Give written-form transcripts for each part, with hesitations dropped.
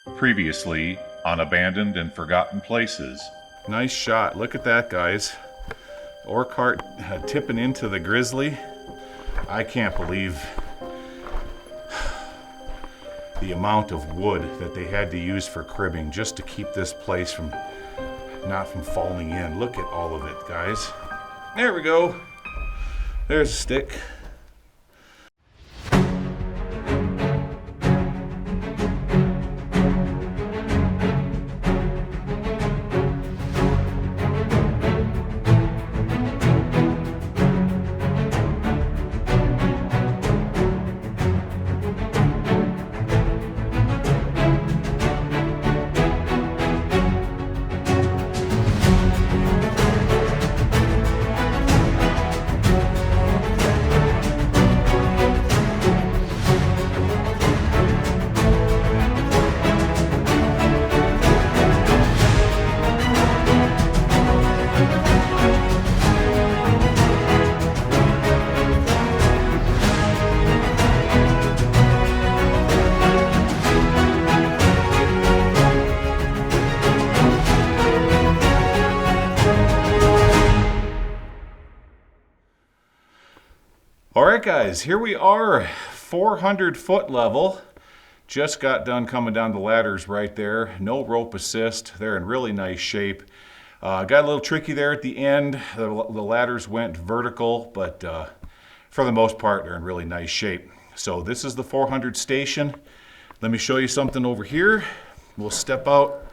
Previously on Abandoned and Forgotten Places. Nice shot. Look at that, guys. Ore cart tipping into the grizzly. I can't believe the amount of wood that they had to use for cribbing just to keep this place from not from falling in. Look at all of it, guys. There we go. There's a stick. Alright guys, here we are, 400-foot level. Just got done coming down the ladders right there. No rope assist. They're in really nice shape. Got a little tricky there at the end. The ladders went vertical, but for the most part, they're in really nice shape. So this is the 400 station. Let me show you something over here. We'll step out.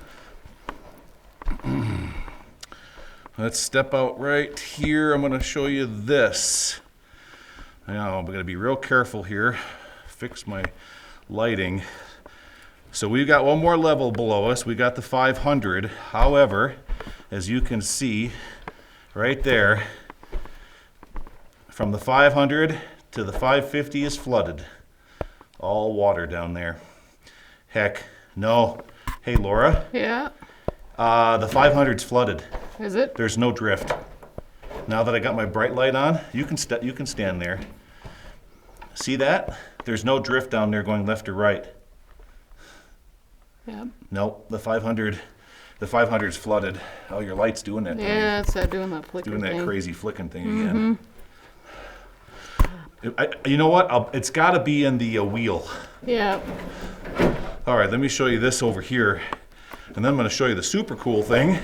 Let's step out right here. I'm going to show you this. Now, I'm going to be real careful here. Fix my lighting. So we've got one more level below us. We got the 500. However, as you can see right there, from the 500 to the 550 is flooded. All water down there. Heck, no. Hey, Laura. Yeah. The 500's flooded. Is it? There's no drift. Now that I got my bright light on, you can stand there. See that? There's no drift down there going left or right. Yeah. Nope, the 500's flooded. Oh, your light's doing that. Yeah, it's doing that flicker Doing that thing. crazy flicking thing again. You know what? It's got to be in the wheel. Yeah. All right, let me show you this over here, and then I'm going to show you the super cool thing.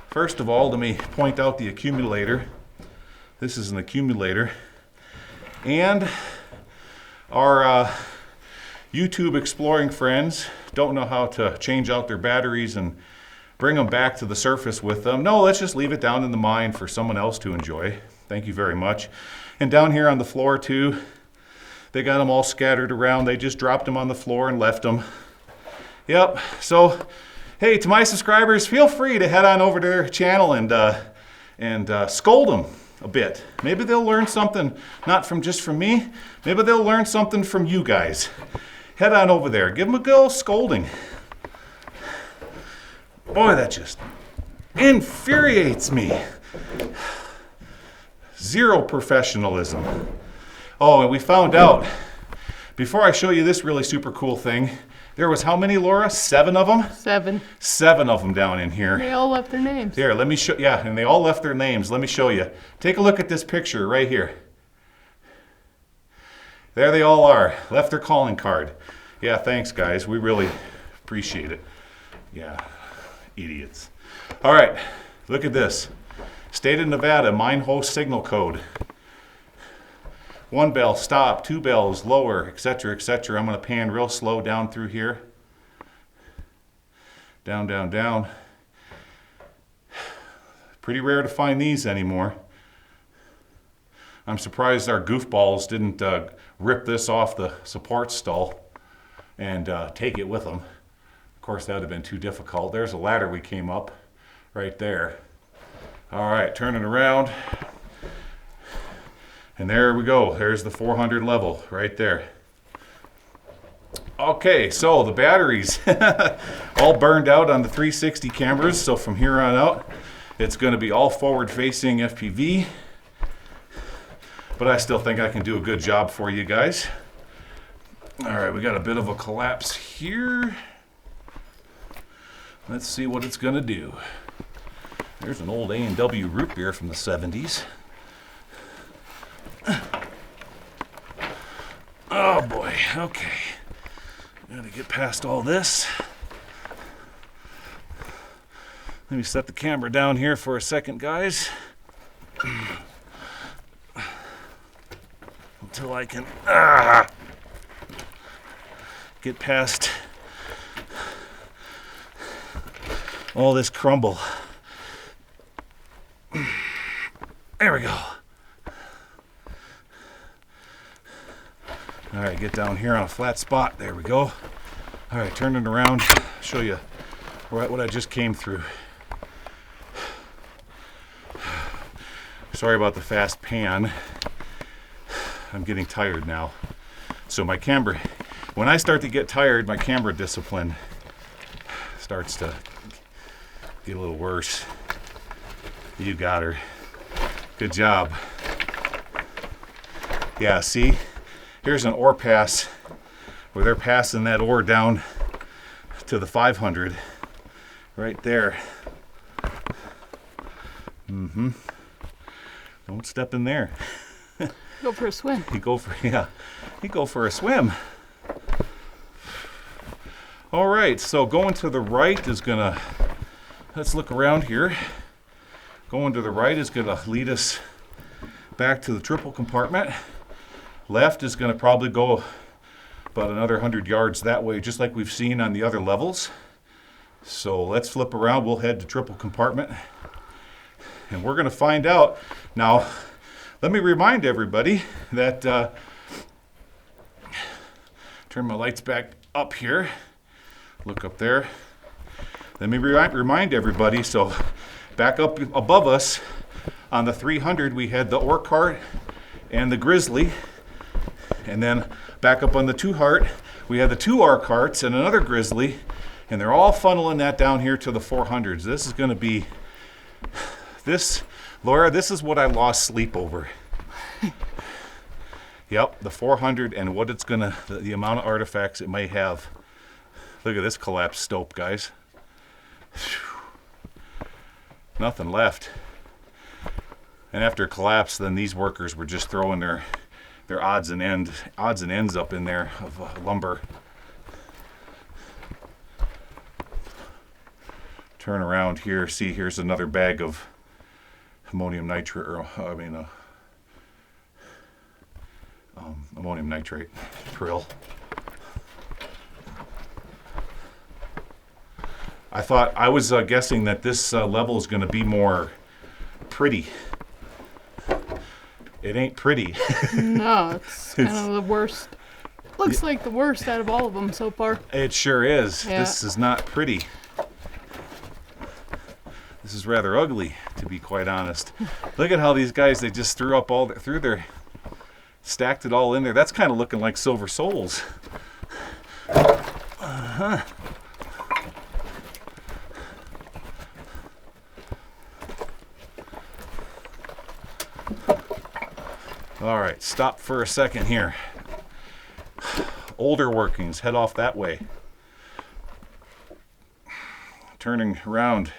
First of all, let me point out the accumulator. This is an accumulator. And our YouTube exploring friends don't know how to change out their batteries and bring them back to the surface with them. No, let's just leave it down in the mine for someone else to enjoy. Thank you very much. And down here on the floor too, they got them all scattered around. They just dropped them on the floor and left them. Yep, so hey, to my subscribers, feel free to head on over to their channel and scold them a bit. Maybe they'll learn something, not from just from me. Maybe they'll learn something from you guys. Head on over there. Give them a good old scolding. Boy, that just infuriates me. Zero professionalism. Oh, and we found out, before I show you this really super cool thing, there was how many, Laura? 7 of them? 7. 7 of them down in here. They all left their names. Here, let me show, yeah, and they all left their names. Let me show you. Take a look at this picture right here. There they all are. Left their calling card. Yeah, thanks, guys. We really appreciate it. Yeah, idiots. All right, look at this. State of Nevada, mine host signal code. 1 bell, stop, 2 bells, lower, etc., etc. I'm going to pan real slow down through here. Down, down, down. Pretty rare to find these anymore. I'm surprised our goofballs didn't rip this off the support stall and take it with them. Of course, that would have been too difficult. There's a ladder we came up right there. All right, turning around. And there we go. There's the 400 level right there. Okay, so the batteries all burned out on the 360 cameras. So from here on out, it's going to be all forward-facing FPV. But I still think I can do a good job for you guys. All right, we got a bit of a collapse here. Let's see what it's gonna do. There's an old A&W root beer from the 70s. Oh boy, okay. Gotta get past all this. Let me set the camera down here for a second, guys. Until I can get past all this crumble. There we go. All right, get down here on a flat spot. There we go. All right, turn it around. Show you what I just came through. Sorry about the fast pan. I'm getting tired now. So my camera, when I start to get tired, my camera discipline starts to get a little worse. You got her. Good job. Yeah, see? Here's an ore pass where they're passing that ore down to the 500 right there. Don't step in there. Go for a swim. You go for a swim. All right, so going to the right is gonna, let's look around here. Going to the right is gonna lead us back to the triple compartment. Left is gonna probably go about another 100 yards that way, just like we've seen on the other levels. So let's flip around, we'll head to triple compartment. And we're gonna find out. Now, let me remind everybody that, turn my lights back up here, look up there. Let me remind everybody, so back up above us on the 300, we had the ore cart and the grizzly. And then back up on the 2 heart, we had the 2 ore carts and another grizzly. And they're all funneling that down here to the 400s. This is gonna be, Laura, this is what I lost sleep over. Yep, the 400 and what it's gonna, the amount of artifacts it may have. Look at this collapsed stope, guys. Nothing left. And after it collapsed, then these workers were just throwing their odds and ends up in there of lumber. Turn around here, see here's another bag of ammonium nitrate, or ammonium nitrate prill. I was guessing that this level is going to be more pretty. It ain't pretty. No, it's kind of the worst. Looks like the worst out of all of them so far. It sure is. Yeah. This is not pretty. This is rather ugly, to be quite honest. Look at how these guys, they just threw up all through their, stacked it all in there. That's kind of looking like silver souls. All right, stop for a second here. Older workings, head off that way. Turning around.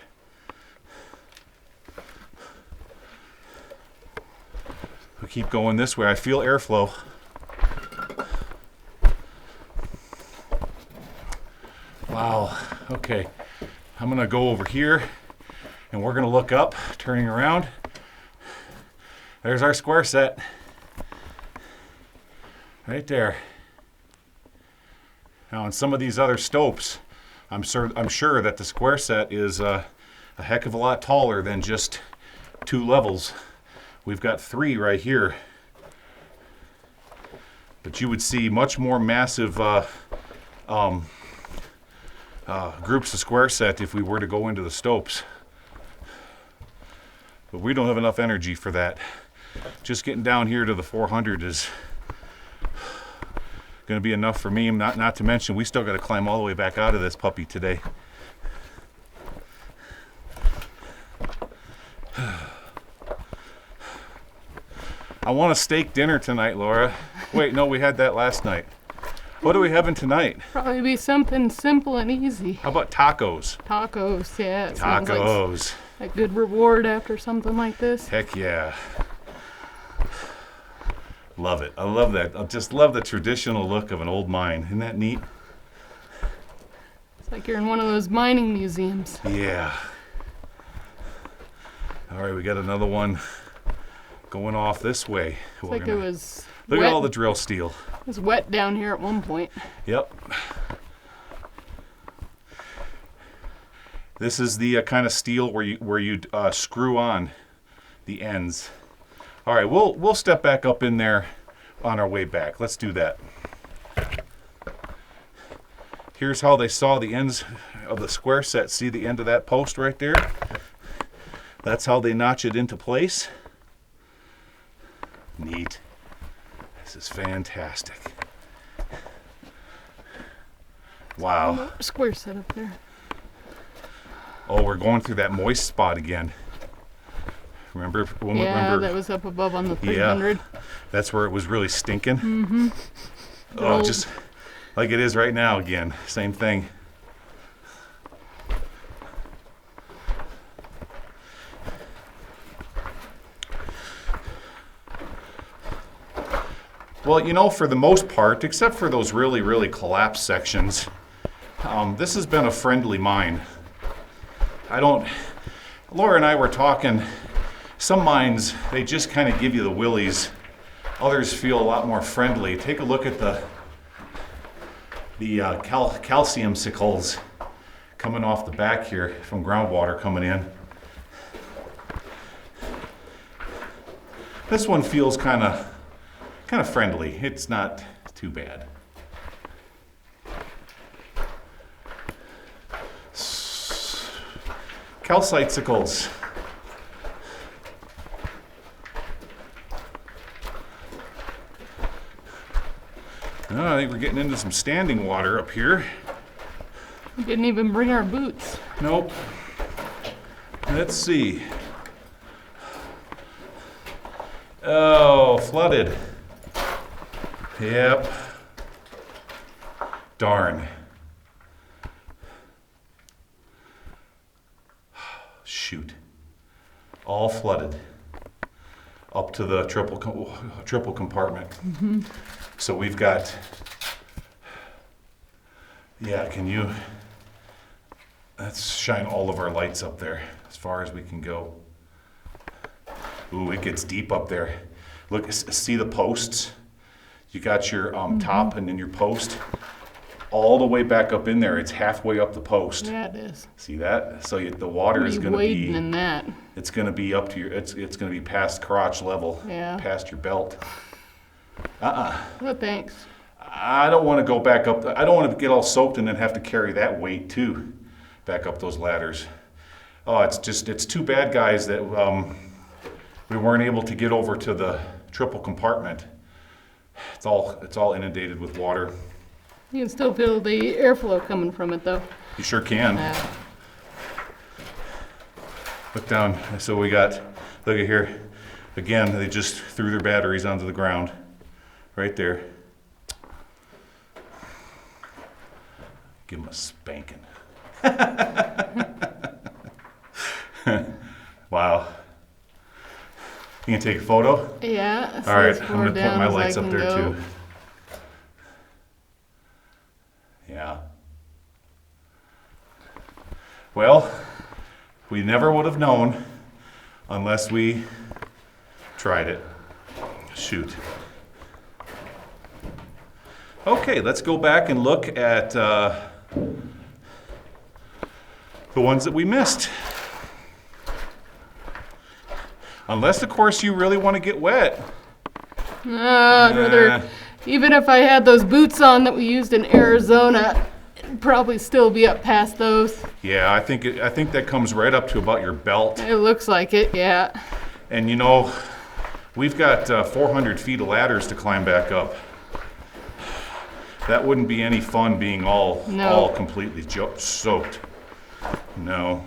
We keep going this way. I feel airflow. Wow, okay. I'm gonna go over here and we're gonna look up, turning around. There's our square set. Right there. Now on some of these other stopes, I'm sure that the square set is a heck of a lot taller than just 2 levels. We've got 3 right here. But you would see much more massive groups of square set if we were to go into the stopes. But we don't have enough energy for that. Just getting down here to the 400 is going to be enough for me. Not to mention, we still got to climb all the way back out of this puppy today. I want a steak dinner tonight, Laura. Wait, no, we had that last night. What are we having tonight? Probably be something simple and easy. How about tacos? Tacos, yeah. It sounds Tacos. like a good reward after something like this. Heck yeah. Love it. I love that. I just love the traditional look of an old mine. Isn't that neat? It's like you're in one of those mining museums. Yeah. All right, we got another one going off this way. It's like it was Look wet. at all the drill steel. It was wet down here at one point. Yep. This is the kind of steel where you screw on the ends. All right, we'll step back up in there on our way back. Let's do that. Here's how they saw the ends of the square set. See the end of that post right there? That's how they notch it into place. Neat. This is fantastic. Wow. Square set up there. Oh, we're going through that moist spot again. Remember? Yeah, that was up above on the 300. Yeah, that's where it was really stinking. Mm-hmm. Oh, just like it is right now again. Same thing. Well, you know, for the most part, except for those really, really collapsed sections, this has been a friendly mine. Laura and I were talking, some mines, they just kind of give you the willies. Others feel a lot more friendly. Take a look at the calcium sickles coming off the back here from groundwater coming in. This one feels kind of friendly. It's not too bad. Calcite sickles. Oh, I think we're getting into some standing water up here. We didn't even bring our boots. Nope. Let's see. Oh, flooded. Yep. Darn. Shoot. All flooded up to the triple compartment. Mm-hmm. So we've got, let's shine all of our lights up there as far as we can go. Ooh, it gets deep up there. Look, see the posts? You got your top and then your post. All the way back up in there. It's halfway up the post. Yeah, it is. See that? So the water is going to be wading in that. It's going to be up to your. It's going to be past crotch level. Yeah. Past your belt. Well, thanks. I don't want to go back up. I don't want to get all soaked and then have to carry that weight too, back up those ladders. Oh, it's too bad, guys, that we weren't able to get over to the triple compartment. It's all inundated with water. You can still feel the airflow coming from it, though. You sure can. Look down. So we got, look at here. Again, they just threw their batteries onto the ground. Right there. Give them a spanking. Wow. You can take a photo? Yeah. All right, I'm going to put my lights up there too. Yeah. Well, we never would have known unless we tried it. Shoot. Okay, let's go back and look at the ones that we missed. Unless, of course, you really want to get wet. I'd rather, even if I had those boots on that we used in Arizona, it'd probably still be up past those. Yeah, I think that comes right up to about your belt. It looks like it, yeah. And you know, we've got 400 feet of ladders to climb back up. That wouldn't be any fun being all completely soaked. No.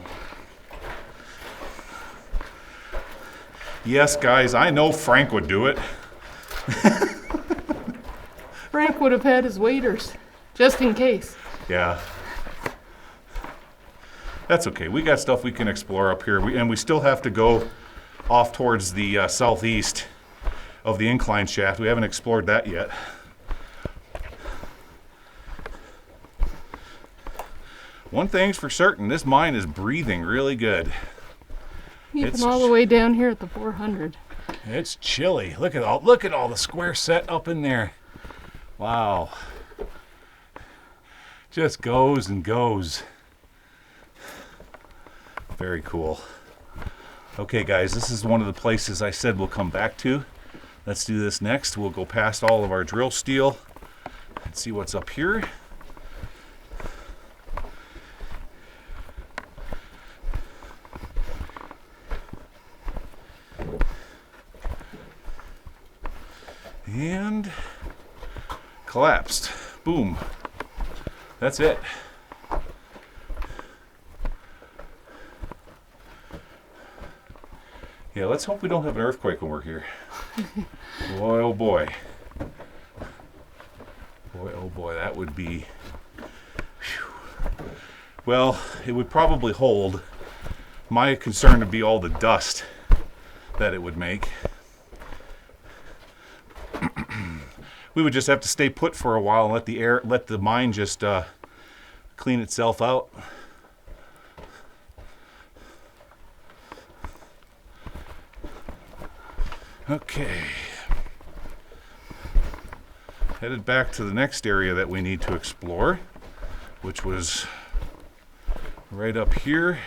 Yes, guys, I know Frank would do it. Frank would have had his waders, just in case. Yeah. That's okay. We got stuff we can explore up here. And we still have to go off towards the southeast of the incline shaft. We haven't explored that yet. One thing's for certain, this mine is breathing really good. Even all the way down here at the 400. It's chilly. Look at all the square set up in there. Wow. Just goes and goes. Very cool. Okay guys, this is one of the places I said we'll come back to. Let's do this next. We'll go past all of our drill steel and see what's up here. And collapsed. Boom. That's it. Yeah, let's hope we don't have an earthquake when we're here. Boy, oh boy. Boy, oh boy, that would be... Whew. Well, it would probably hold. My concern would be all the dust that it would make. We would just have to stay put for a while and let the mine just clean itself out. Okay. Headed back to the next area that we need to explore, which was right up here.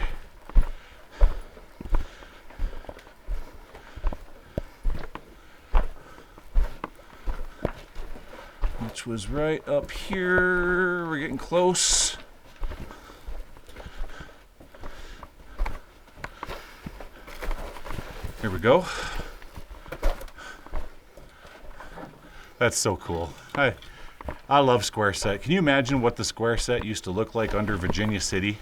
Which was right up here. We're getting close. Here we go. That's so cool. I love square set. Can you imagine what the square set used to look like under Virginia City?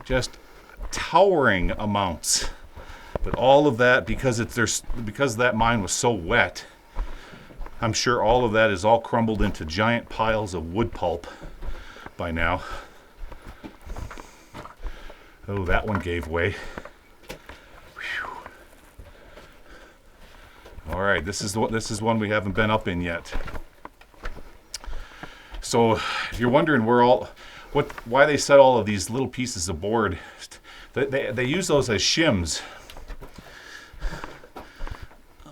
Just towering amounts. But all of that, because that mine was so wet, I'm sure all of that is all crumbled into giant piles of wood pulp by now. Oh, that one gave way. All right, this is one we haven't been up in yet. So, if you're wondering why they set all of these little pieces of board, they use those as shims.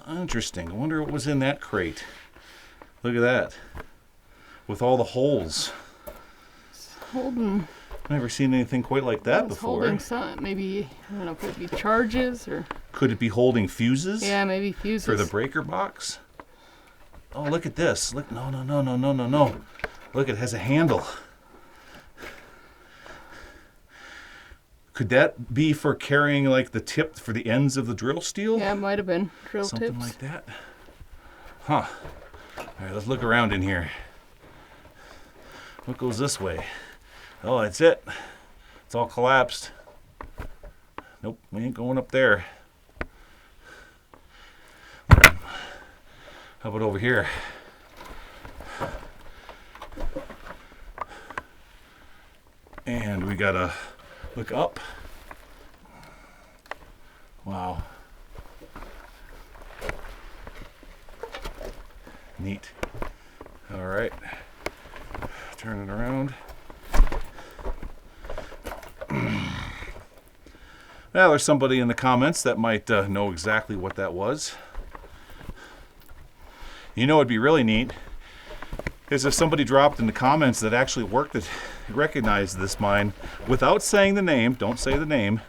Interesting. I wonder what was in that crate. Look at that, with all the holes. It's holding. I've never seen anything quite like that before. Holding some, maybe, I don't know, could it be charges or? Could it be holding fuses? Yeah, maybe fuses. For the breaker box? Oh, look at this. Look, no. Look, it has a handle. Could that be for carrying like the tip for the ends of the drill steel? Yeah, it might have been drill tips. Something like that. Huh. All right, let's look around in here. What goes this way? Oh, that's it. It's all collapsed. Nope, we ain't going up there. How about over here? And we gotta look up. Wow. Neat. All right. Turn it around. Well, there's somebody in the comments that might know exactly what that was. You know, it'd be really neat is if somebody dropped in the comments that actually recognized this mine without saying the name, don't say the name,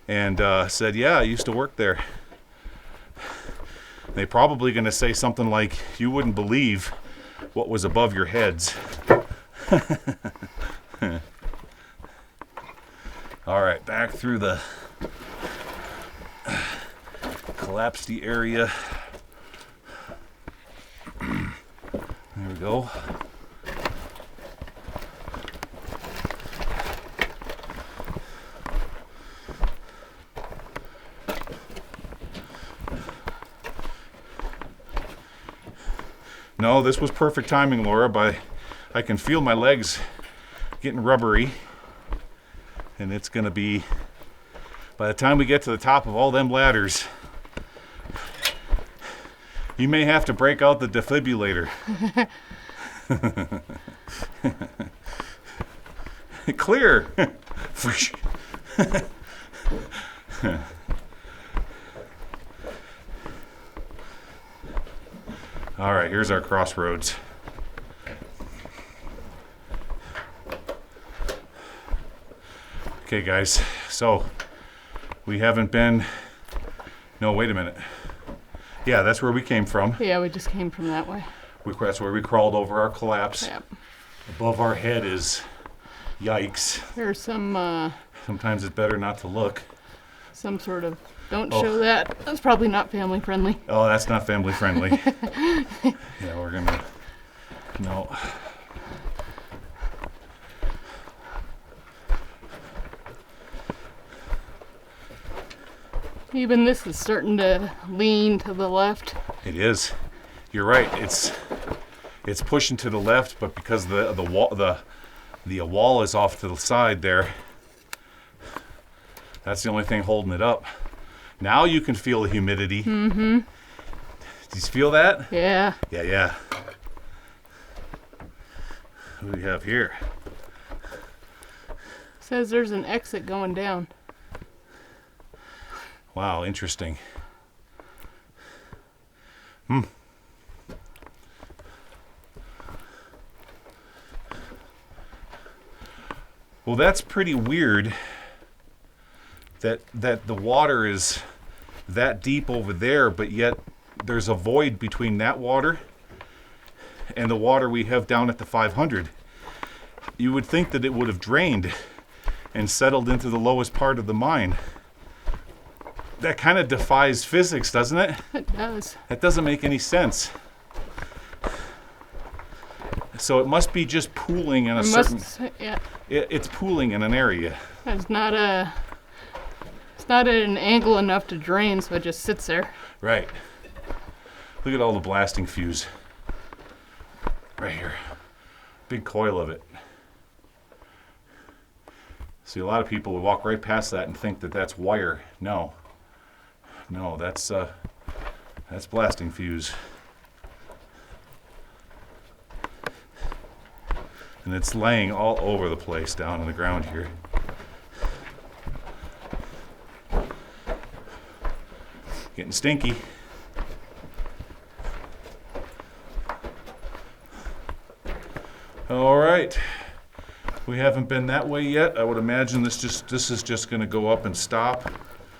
and said, yeah, I used to work there. They're probably going to say something like, you wouldn't believe what was above your heads. All right, back through the collapsed area. There we go. No, this was perfect timing, Laura, but I can feel my legs getting rubbery. And it's going to be, by the time we get to the top of all them ladders, you may have to break out the defibrillator. Clear. All right, here's our crossroads. Okay, guys, so we haven't been, no, wait a minute. Yeah, that's where we came from. Yeah, we just came from that way. That's where we crawled over our collapse. Yep. Above our head is, yikes. There's some Sometimes it's better not to look. some sort of, don't show that. That's probably not family friendly. Oh, that's not family friendly. Yeah, we're gonna, no. Even this is starting to lean to the left. It is. You're right. It's pushing to the left, but because the wall is off to the side there, that's the only thing holding it up. Now you can feel the humidity. Mm-hmm. Do you feel that? Yeah. Yeah. What do we have here? Says there's an exit going down. Wow, interesting. Well, that's pretty weird that the water is that deep over there, but yet there's a void between that water and the water we have down at the 500. You would think that it would have drained and settled into the lowest part of the mine. That kind of defies physics, doesn't it? It does. That doesn't make any sense. So it must be just pooling in a certain... Yeah. It's pooling in an area. It's not at an angle enough to drain, so it just sits there. Right. Look at all the blasting fuse. Right here. Big coil of it. See, a lot of people would walk right past that and think that that's wire. No, that's blasting fuse. And it's laying all over the place down on the ground here. Getting stinky. All right. We haven't been that way yet. I would imagine this is just going to go up and stop.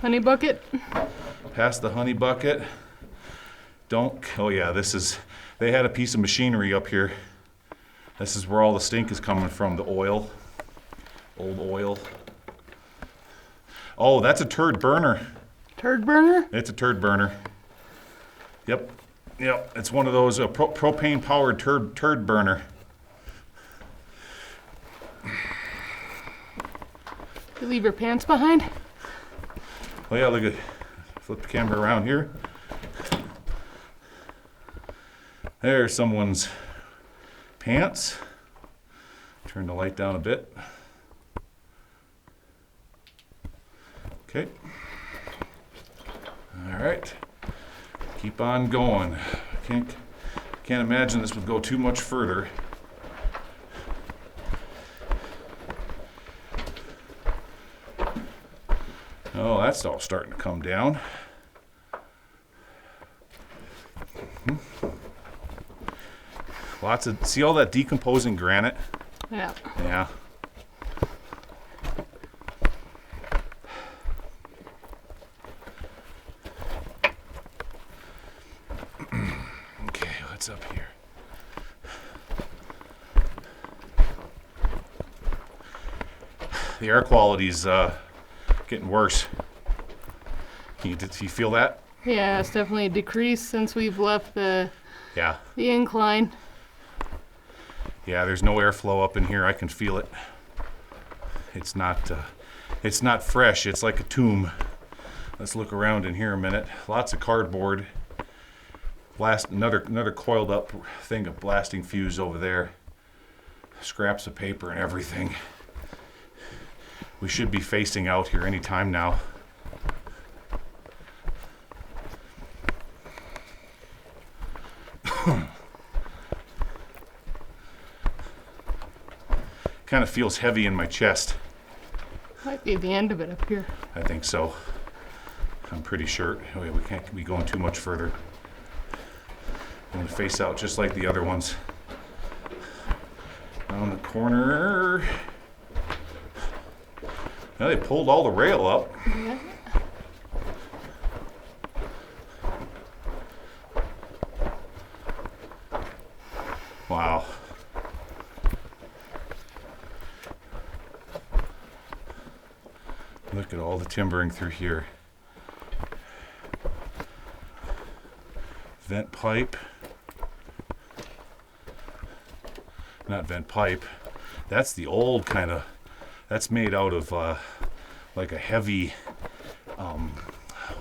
Honey bucket? Past the honey bucket. Oh yeah, they had a piece of machinery up here. This is where all the stink is coming from, the oil. Old oil. Oh, that's a turd burner. Turd burner? It's a turd burner. Yep. It's one of those propane powered turd burner. You leave your pants behind? Oh yeah, look at, flip the camera around here. There's someone's pants. Turn the light down a bit. Okay. All right. Keep on going. Can't imagine this would go too much further. Oh, that's all starting to come down. See all that decomposing granite? Yeah. Yeah. Okay, what's up here? The air quality's getting worse. Did you feel that? Yeah, it's definitely decreased since we've left the Yeah. incline. Yeah, there's no airflow up in here. I can feel it. It's not fresh. It's like a tomb. Let's look around in here a minute. Lots of cardboard. Another coiled up thing of blasting fuse over there. Scraps of paper and everything. We should be facing out here any time now. Kind of feels heavy in my chest. Might be the end of it up here. I think so. I'm pretty sure. Oh, yeah, we can't be going too much further. I'm going to face out just like the other ones. Down the corner. Now they pulled all the rail up. Yeah. Wow. Look at all the timbering through here. Vent pipe. Not vent pipe. That's the old kind of, that's made out of like a heavy,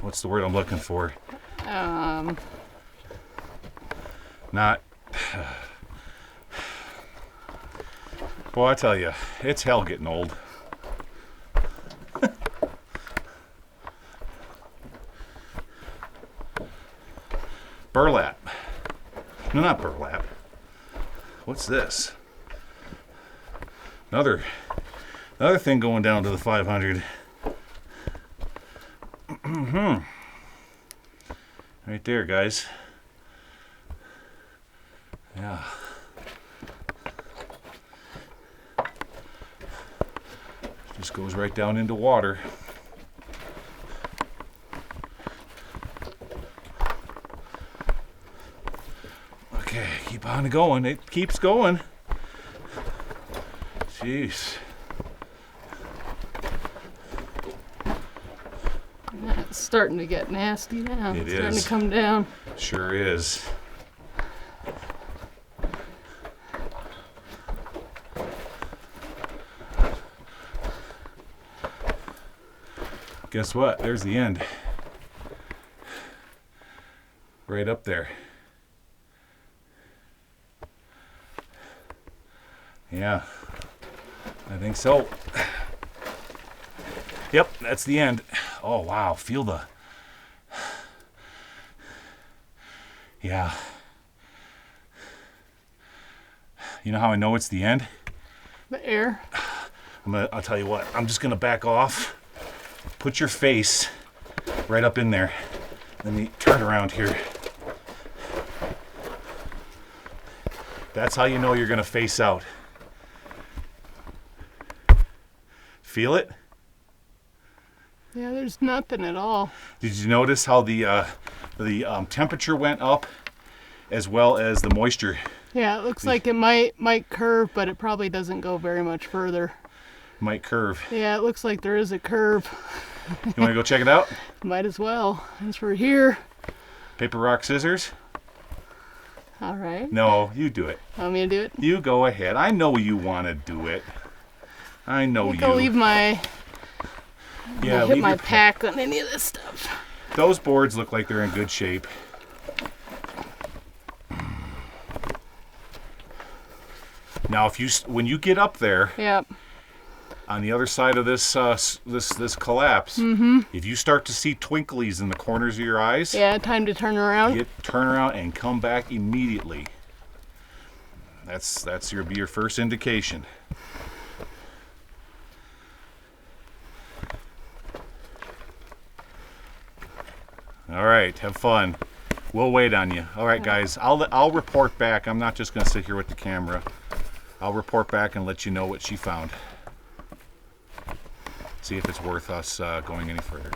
what's the word I'm looking for? Not, boy, I tell you, it's hell getting old. Burlap. No, not burlap. What's this? Another thing going down to the 500. Right there, guys. Yeah. Just goes right down into water. Okay, keep on going. It keeps going. Jeez. It's starting to get nasty now. It It's starting is. to come down. Sure is. Guess what? There's the end. Right up there. Yeah, I think so. Yep, that's the end. Oh, wow, feel the... Yeah. You know how I know it's the end? The air. I'll tell you what, I'm just gonna back off. Put your face right up in there. Let me turn around here. That's how you know you're gonna face out. Feel it? Yeah, there's nothing at all. Did you notice how the temperature went up as well as the moisture? Yeah, it looks like it might curve, but it probably doesn't go very much further. Might curve. Yeah, it looks like there is a curve. You want to go check it out? Might as well, since we're here. Paper, rock, scissors? All right. No, you do it. Want me to do it? You go ahead. I know you want to do it. I know I you. think I'll leave my Yeah, hit leave my your pack on any of this stuff. Those boards look like they're in good shape. Now, when you get up there Yep. on the other side of this this collapse, if you start to see twinklies in the corners of your eyes, Yeah, time to turn around. turn around and come back immediately. That's your first indication. All right, have fun. We'll wait on you. All right, guys. I'll report back. I'm not just going to sit here with the camera. I'll report back and let you know what she found. See if it's worth us going any further.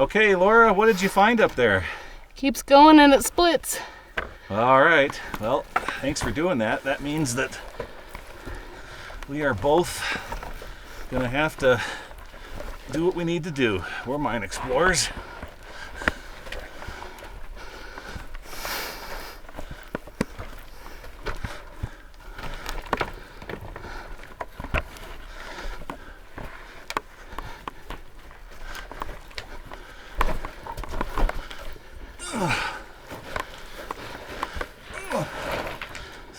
Okay, Laura, what did you find up there? Keeps going and it splits. All right. Well, thanks for doing that. That means that we are both going to have to do what we need to do. We're mine explorers.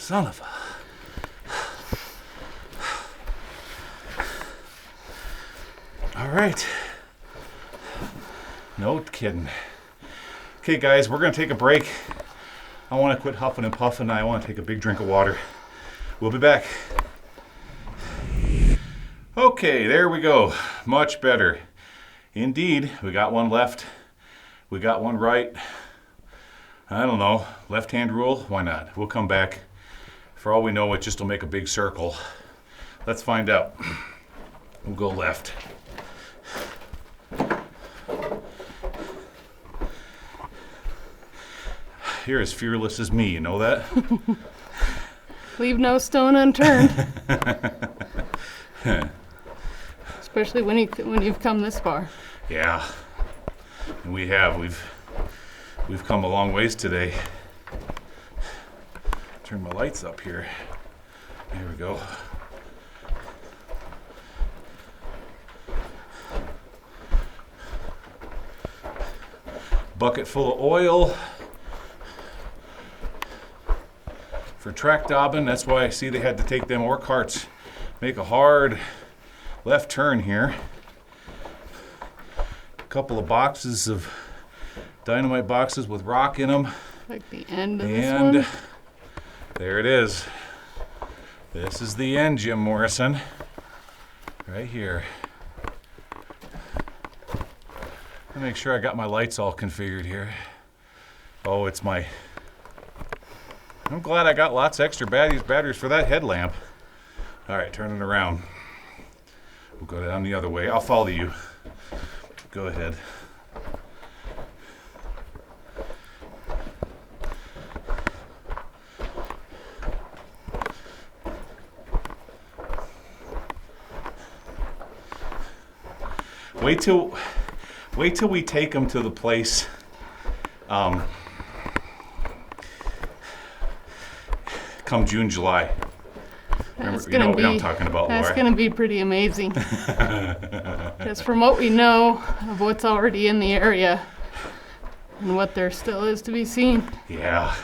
Son of a... All right. No kidding. Okay, guys, we're going to take a break. I want to quit huffing and puffing. I want to take a big drink of water. We'll be back. Okay, there we go. Much better. Indeed, we got one left. We got one right. I don't know. Left-hand rule? Why not? We'll come back. For all we know, it just will make a big circle. Let's find out. We'll go left. You're as fearless as me, you know that? Leave no stone unturned. Especially when you've come this far. Yeah, and we have. We've come a long ways today. Turn my lights up here. There we go. Bucket full of oil for track daubing. That's why I see they had to take them ore carts, make a hard left turn here. A couple of boxes of dynamite boxes with rock in them. Like the end of this one? And there it is. This is the end, Jim Morrison. Right here. Let me make sure I got my lights all configured here. Oh, it's my... I'm glad I got lots of extra batteries for that headlamp. All right, turning around. We'll go down the other way. I'll follow you. Go ahead. Wait till we take them to the place. Come June, July. Remember, you know what I'm talking about, Laura. That's going to be pretty amazing. Just from what we know of what's already in the area and what there still is to be seen. Yeah,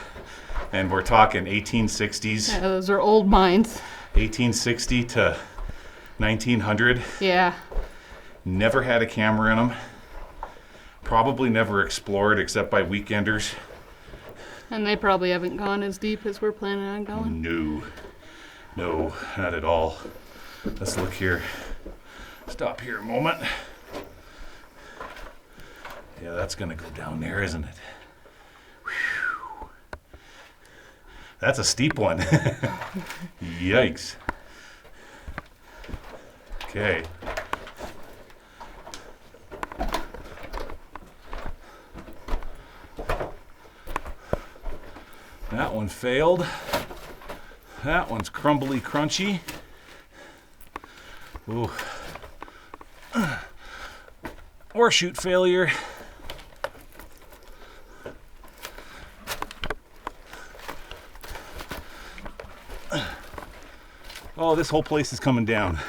and we're talking 1860s. Yeah, those are old mines. 1860 to 1900. Yeah. Never had a camera in them. Probably never explored except by weekenders. And they probably haven't gone as deep as we're planning on going. No, not at all. Let's look here. Stop here a moment. Yeah, that's gonna go down there, isn't it? Whew. That's a steep one. Yikes. Okay. That one failed. That one's crumbly crunchy. Ooh. Or shoot failure. Oh, this whole place is coming down.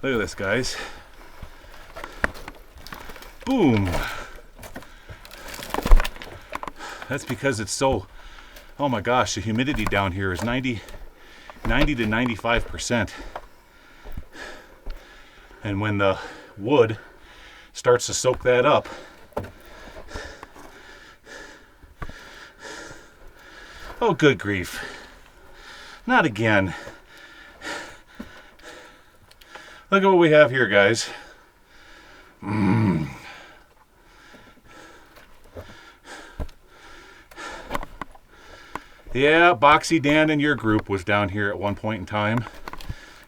Look at this, guys. Boom. That's because it's so, oh my gosh, the humidity down here is 90 to 95%. And when the wood starts to soak that up, oh good grief, not again. Look at what we have here, guys. Yeah, Boxy Dan and your group was down here at one point in time.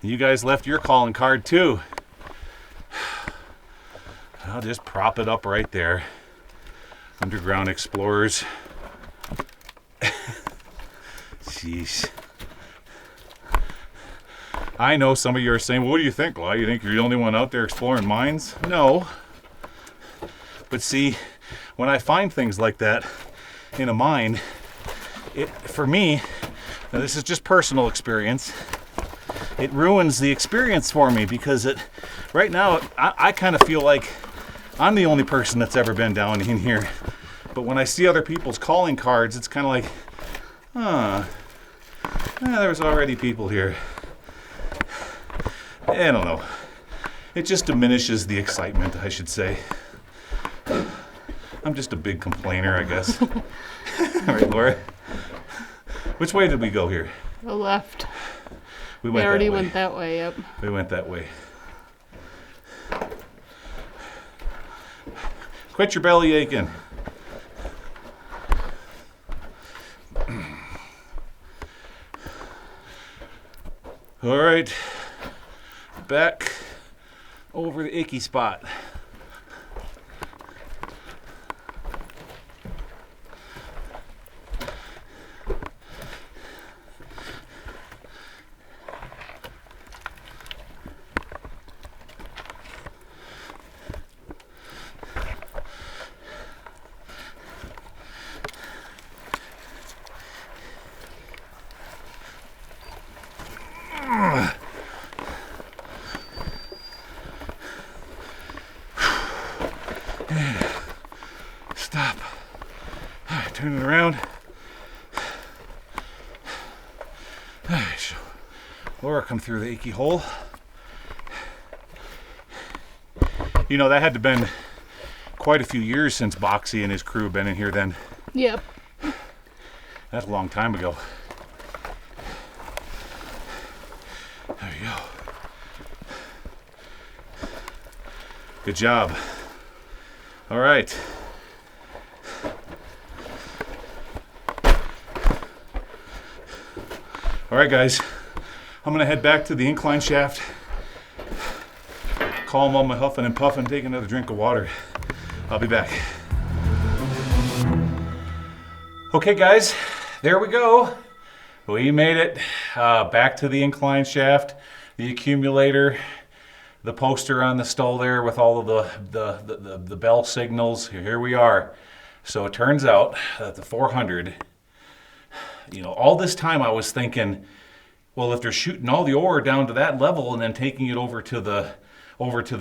You guys left your calling card too. I'll just prop it up right there. Underground Explorers. Jeez. I know some of you are saying, well, what do you think, Gly? You think you're the only one out there exploring mines? No. But see, when I find things like that in a mine, for me, now this is just personal experience, it ruins the experience for me because right now I kind of feel like I'm the only person that's ever been down in here. But when I see other people's calling cards, it's kind of like, Huh. There was already people here. I don't know. It just diminishes the excitement, I should say. I'm just a big complainer, I guess. All right, Laura. Which way did we go here? The left. We We already that way. went that way, yep. We went that way. Quit your belly aching. All right, back over the icky spot. Stop. All right, turn it around. All right, so Laura come through the achy hole. You know, that had to have been quite a few years since Boxy and his crew have been in here then. Yep. That's a long time ago. There you go. Good job. All right. All right, guys. I'm gonna head back to the incline shaft. Calm all my huffing and puffing, take another drink of water. I'll be back. Okay, guys, there we go. We made it back to the incline shaft, the accumulator, the poster on the stall there with all of the bell signals. Here we are. So it turns out that the 400, you know, all this time I was thinking, well, if they're shooting all the ore down to that level and then taking it over to the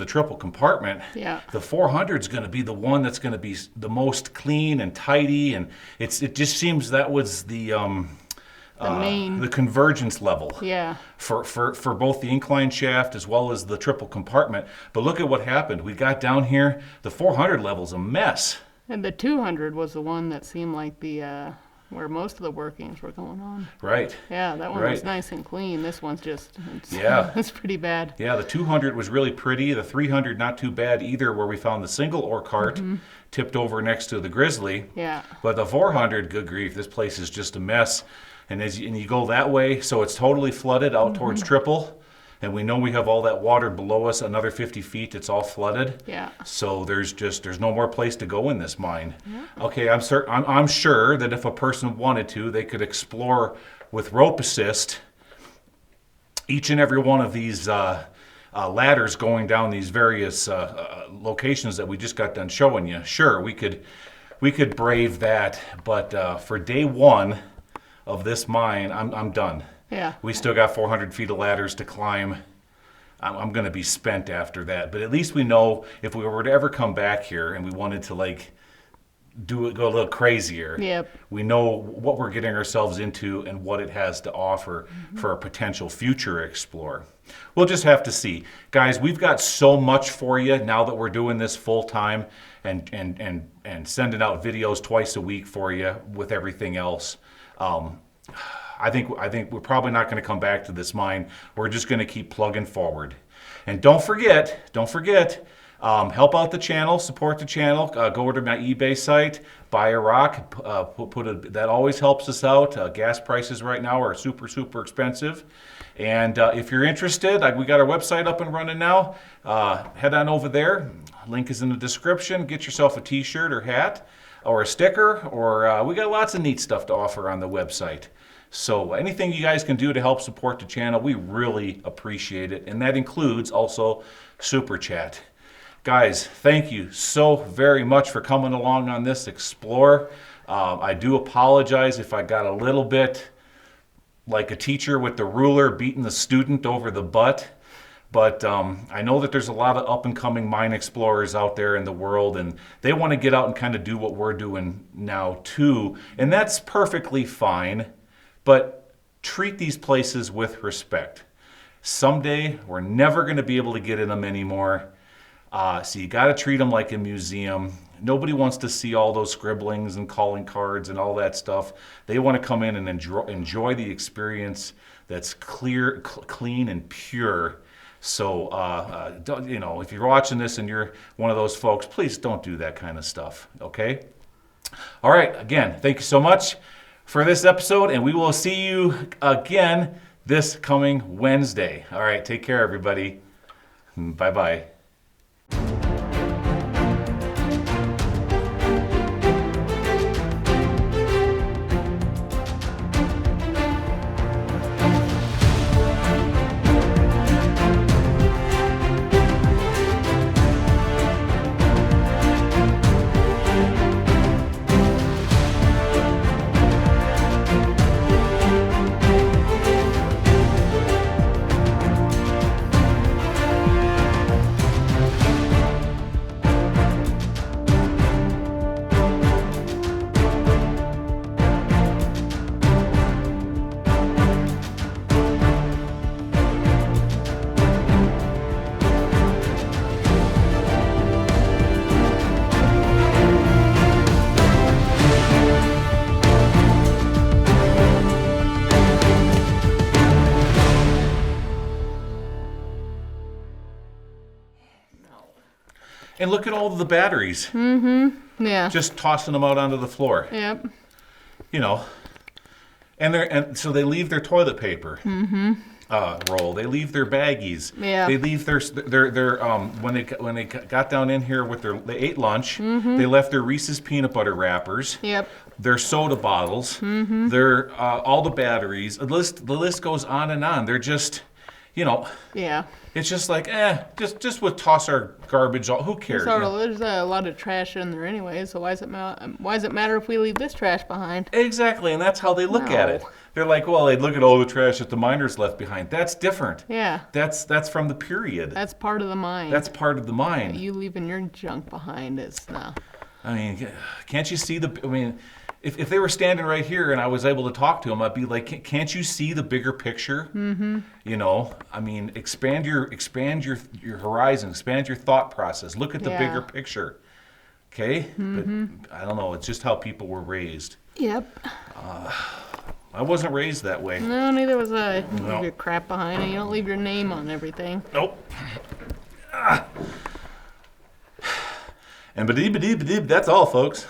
triple compartment, Yeah. the 400 is going to be the one that's going to be the most clean and tidy, and it just seems that was the main. the convergence level. Yeah. For both the incline shaft as well as the triple compartment. But look at what happened. We got down here, the 400 level's a mess. And the 200 was the one that seemed like the where most of the workings were going on. Right. Yeah, that one Right. was nice and clean. This one's just, Yeah. it's pretty bad. Yeah, the 200 was really pretty. The 300 not too bad either, where we found the single ore cart tipped over next to the Grizzly. Yeah. But the 400, good grief, this place is just a mess. And you go that way, so it's totally flooded out towards Triple. And we know we have all that water below us, another 50 feet, it's all flooded. Yeah. So there's no more place to go in this mine. Okay, I'm sure that if a person wanted to, they could explore with rope assist each and every one of these ladders going down these various locations that we just got done showing you. Sure, we could brave that, but for day one of this mine, I'm done. Yeah. We still got 400 feet of ladders to climb. I'm going to be spent after that. But at least we know if we were to ever come back here and we wanted to go a little crazier, Yep. we know what we're getting ourselves into and what it has to offer for a potential future explorer. We'll just have to see. Guys, we've got so much for you now that we're doing this full time and sending out videos twice a week for you with everything else. I think we're probably not going to come back to this mine. We're just going to keep plugging forward. And don't forget, help out the channel, support the channel. Go over to my eBay site, buy a rock. That always helps us out. Gas prices right now are super, super expensive. And if you're interested, we got our website up and running now. Head on over there. Link is in the description. Get yourself a t-shirt or hat or a sticker, or we got lots of neat stuff to offer on the website. So anything you guys can do to help support the channel, we really appreciate it. And that includes also Super Chat. Guys, thank you so very much for coming along on this Explore. I do apologize if I got a little bit like a teacher with the ruler beating the student over the butt. But I know that there's a lot of up-and-coming mine explorers out there in the world, and they want to get out and kind of do what we're doing now too. And that's perfectly fine. but treat these places with respect. Someday, we're never going to be able to get in them anymore. So you got to treat them like a museum. Nobody wants to see all those scribblings and calling cards and all that stuff. They want to come in and enjoy the experience that's clear, clean, and pure. So, if you're watching this and you're one of those folks, please don't do that kind of stuff, okay? All right, again, thank you so much for this episode, and we will see you again this coming Wednesday. All right, take care, everybody. Bye-bye. And look at all of the batteries. Yeah. Just tossing them out onto the floor. Yep. You know, and so they leave their toilet paper roll. They leave their baggies. Yeah. They leave their when they got down in here with they ate lunch. They left their Reese's peanut butter wrappers. Yep. Their soda bottles. Their all the batteries. The list goes on and on. They're just, Yeah. It's just like, just we'll toss our garbage. Who cares? There's a lot of trash in there anyway, so why does it matter if we leave this trash behind? Exactly, and that's how they look at it. No. They're like, well, they'd look at all the trash that the miners left behind. That's different. Yeah. That's from the period. That's part of the mine. That's part of the mine. You leaving your junk behind is no. I mean, can't you see if they were standing right here and I was able to talk to them, I'd be like, can't you see the bigger picture? I mean, expand your horizon, expand your thought process. Look at the bigger picture. Okay? But I don't know, it's just how people were raised. Yep. I wasn't raised that way. No, neither was I. You No. leave your crap behind and you don't leave your name on everything. Nope. And ba-dee, that's all, folks.